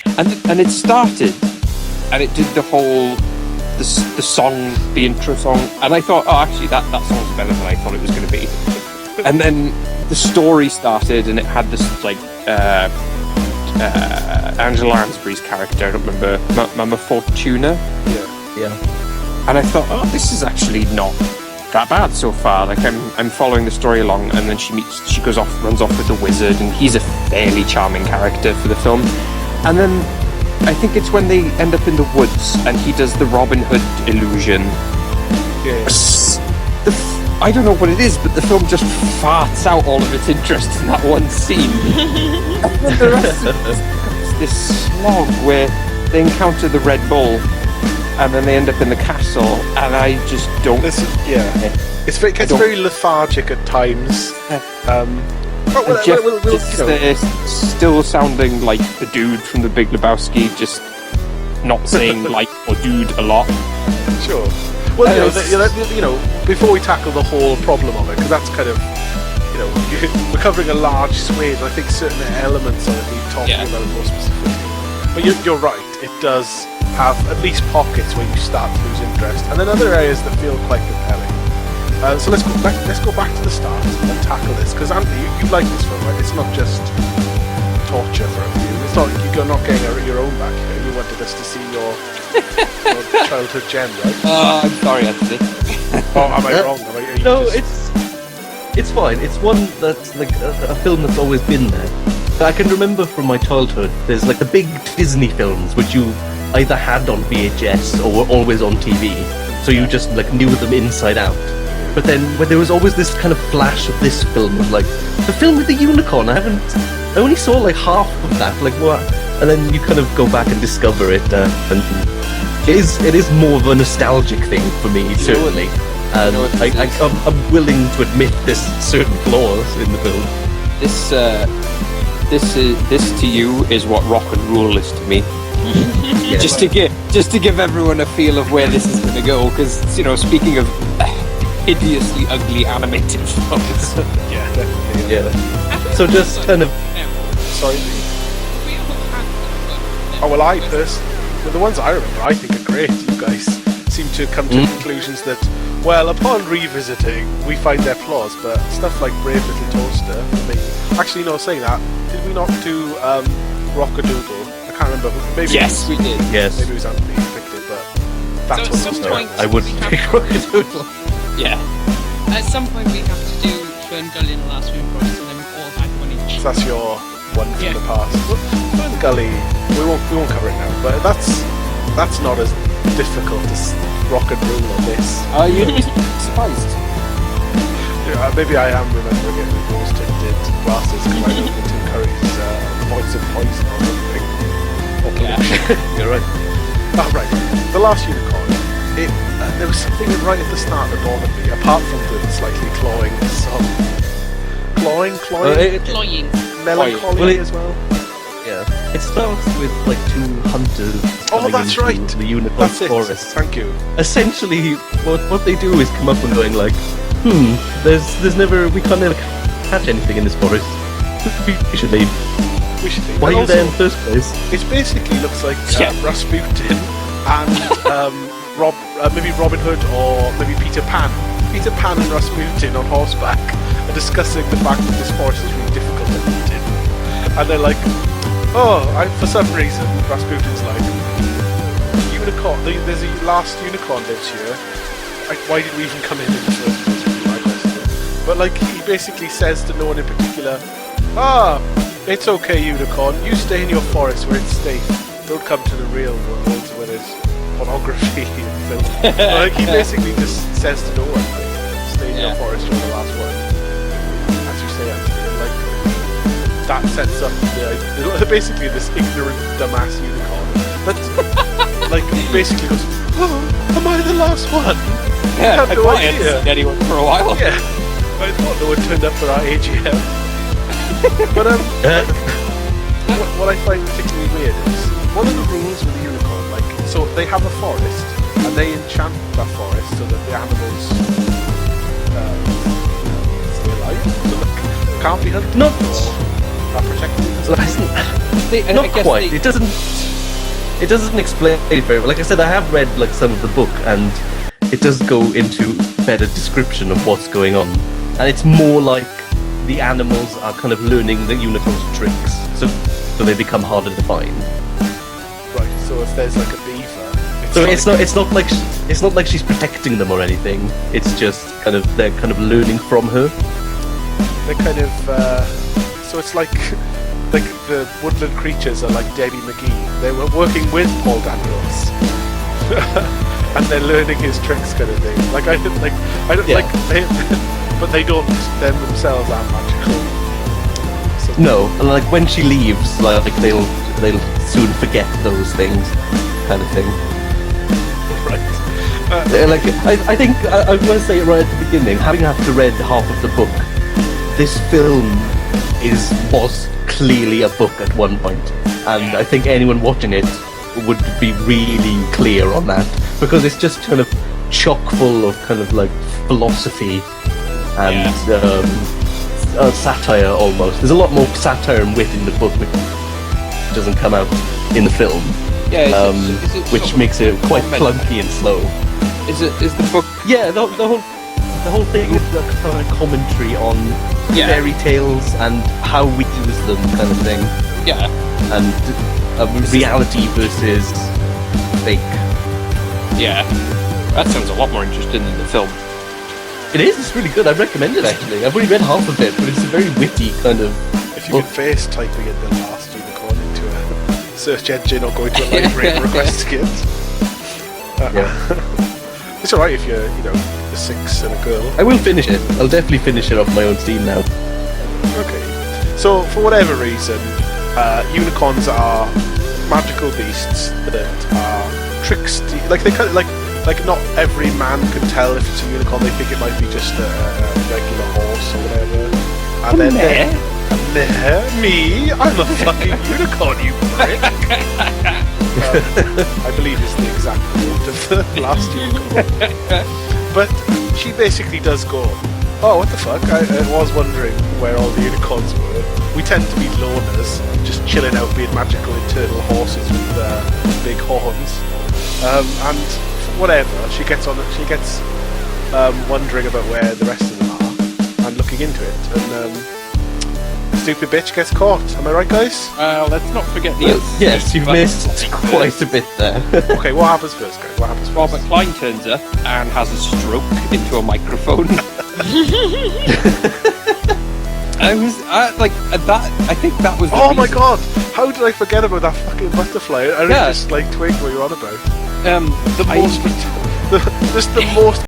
And it started, and it did the whole the song, the intro song, and I thought, oh, actually that song's better than I thought it was going to be. And then the story started, and it had this like Angela Lansbury's character, I don't remember, Mama Fortuna. Yeah. And I thought, oh, this is actually not that bad so far. Like I'm following the story along, and then she runs off with the wizard, and he's a fairly charming character for the film. And then I think it's when they end up in the woods, and he does the Robin Hood illusion. Yeah. I don't know what it is, but the film just farts out all of its interest in that one scene. And then the rest of it becomes this slog where they encounter the Red Bull, and then they end up in the castle, and I just don't. It's very lethargic at times. Still sounding like the dude from The Big Lebowski, just not saying like or dude a lot. Sure. Well, before we tackle the whole problem of it, because that's kind of, we're covering a large swathe, and I think certain elements of it need talking about more specifically. But you're right, it does have at least pockets where you start to lose interest, and then other areas that feel quite compelling. So let's go back to the start and tackle this, because Anthony, you like this film, right? It's not just torture for you. It's not you're not getting your own back here. You wanted us to see your childhood gem, right? I'm sorry, Anthony. Oh, am I wrong? No, it's fine. It's one that's like a film that's always been there. I can remember from my childhood, there's like the big Disney films which you either had on VHS or were always on TV, so you just like knew them inside out. But then when there was always this kind of flash of this film, of like the film with the unicorn, I only saw like half of that, like what? And then you kind of go back and discover it, and it is more of a nostalgic thing for me, certainly. And I'm willing to admit there's certain flaws in the film. This to you is what rock and roll is to me. Yeah. Just to give everyone a feel of where this is going to go, because speaking of hideously ugly animated films. Yeah. So just kind of. Sorry. Oh well, the ones I remember, I think are great. You guys seem to come to conclusions that, well, upon revisiting, we find their flaws. But stuff like Brave Little Toaster, for me. Actually, no. Saying that, did we not do Rock-a-Doodle? I can't remember. Maybe yes, we did. Yes. Maybe it was Anthony who picked it, but that's so at some point I wouldn't pick Rock-a-Doodle. Yeah. At some point we have to do Ferngully and the Last Moon Forest, and then we all had one each. So that's your one from the past. Well, Ferngully, we won't cover it now, but that's not as difficult as Rock and Roll or this. You'd be surprised. Maybe I am remembering it with rose-tinted glasses because I know Tim Curry's Voice of Poison or something. You're right. Oh, right. The Last Unicorn. There was something right at the start that bothered me, apart from the slightly clawing song. Clawing? Melancholy as well. Yeah. It starts with like two hunters. Oh, that's right. The unicorn That's forest. it. Thank you. Essentially, what they do is come up and going like, we can't never catch anything in this forest. We should leave. Why are you there in the first place? It basically looks like Rasputin and maybe Robin Hood or maybe Peter Pan. Peter Pan and Rasputin on horseback are discussing the fact that this forest is really difficult to hunt in. And they're like, for some reason, Rasputin's like, unicorn. There's a last unicorn lives here. Like, why did we even come in the first place? But like, he basically says to no one in particular, it's okay, unicorn. You stay in your forest where it's safe. Don't come to the real world where there's pornography and film. Like, he basically just says to no one, like, stay in your forest, you're the last one. As you say, Anthony, and like, that sets up basically this ignorant dumbass unicorn that like basically goes, am I the last one? Yeah, I have no idea. Seen anyone for a while. Yeah, I thought no one turned up for our AGM. But what I find particularly weird is one of the rules with the unicorn, like, so they have a forest and they enchant that forest so that the animals stay alive, so that can't be hunted. that protecting them? Not quite. It doesn't explain it very well. Like I said, I have read like some of the book, and it does go into better description of what's going on. And it's more like the animals are kind of learning the unicorn's tricks, so they become harder to find. Right. So if there's like a beaver, it's not like she's protecting them or anything. It's just they're kind of learning from her. They're kind of so it's like the woodland creatures are like Debbie McGee. They were working with Paul Daniels, and they're learning his tricks, kind of thing. Like I don't like they, but they don't them themselves aren't magical. So, no, and like when she leaves, like they'll soon forget those things, kind of thing. Right. Like I think I want to say it right at the beginning. Having after read half of the book, this film was clearly a book at one point, and I think anyone watching it would be really clear on that, because it's just kind of chock full of kind of like philosophy and satire almost. There's a lot more satire and wit in the book, which doesn't come out in the film. Yeah, which makes it quite clunky and slow. Is the book? Yeah, the whole thing is a kind of commentary on fairy tales and how we use them, kind of thing. Yeah. And reality versus fake. Yeah. That sounds a lot more interesting than the film. It is. It's really good. I'd recommend it, actually. I've only read half of it, but it's a very witty kind of. If you could face typing in the last unicorn into a search engine or going to a library and requesting it. It's alright if you're, a 6 and a girl. I will finish it. I'll definitely finish it off my own steam now. Okay. So, for whatever reason, unicorns are magical beasts that are tricksty. Like, they kind of, like not every man can tell if it's a unicorn. They think it might be just a regular horse or whatever. And then me, I'm a fucking unicorn, you prick. I believe is the exact quote of the last unicorn. But she basically does go, oh, what the fuck? I was wondering where all the unicorns were. We tend to be loners, just chilling out being magical internal horses with big horns. And whatever, she gets wondering about where the rest of them are and looking into it. And stupid bitch gets caught. Am I right, guys? Let's not forget the... Yes, you've missed quite a bit there. Okay, what happens first, guys? What happens first? Robert Klein turns up and has a stroke into a microphone. I think that was the Oh my reason. god! How did I forget about that fucking butterfly? I really just twigged what you're on about. The most